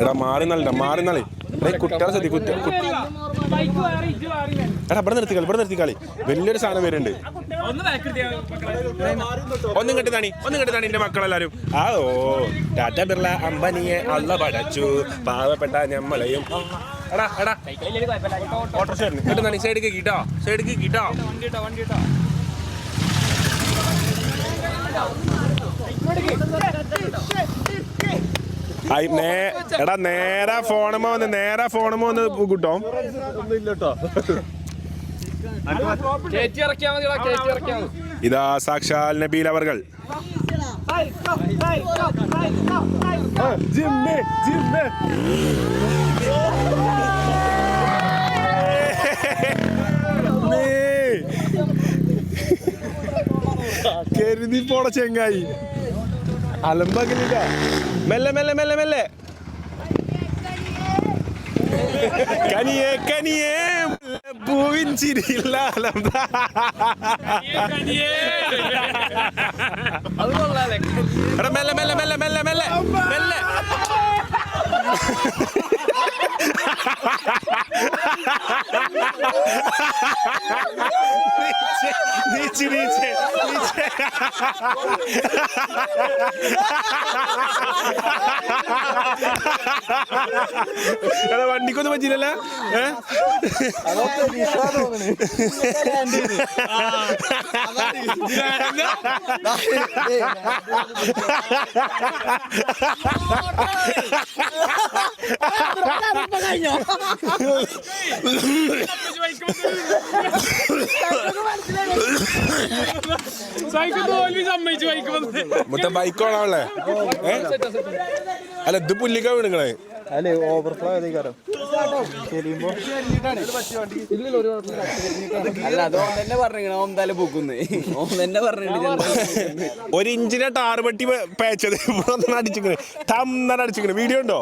എടാ മാറി നാളെ കുട്ടികളെ ശ്രദ്ധി എടാ ഇവിടെ നിർത്തിക്കളി വലിയൊരു സാധനം വരുന്നുണ്ട്. ഒന്നും കെട്ടിത്താണി എന്റെ മക്കളെല്ലാരും. ഓ ടാറ്റ ബിർള അംബാനിയെ അള്ള പടച്ചു പാവപ്പെട്ട ഞമ്മളെയും. എടാ ഓട്ടോറിക്ഷ കെട്ടുന്നാണി സൈഡിക്ക് കിട്ടോ എടാ നേരെ ഫോണുമ്പോ വന്ന് കൂട്ടോ. ഇതാ സാക്ഷാൽ നബീൽ അവർകൾ. കരുതി പോട ചെങ്ങായി അലമ്പാക്കില്ല. മെല്ലെ കനിയേ പൂവിൻ ചിരിയില്ല മെല്ലെ നീച്ച് വണ്ടിക്കൊന്നും പറ്റില്ലല്ലോ. മൊത്തം ബൈക്കോണാവല്ലേ? അല്ല ഇത് പുല്ലിക്ക വീണുങ്ങളെ അല്ലേ ഓവർഫ്ലോ ചെയ്തേക്കാരോ അല്ല അതോ തന്നെ പറഞ്ഞു ഓൻ എന്തായാലും പൊക്കുന്നേ ഓൻ തന്നെ പറഞ്ഞിട്ടുണ്ട്. 1 ഇഞ്ചിനെ ടാറ് പറ്റി പേച്ചത് ഇവിടെ അടിച്ചിങ്ങനെ വീഡിയോ ഉണ്ടോ?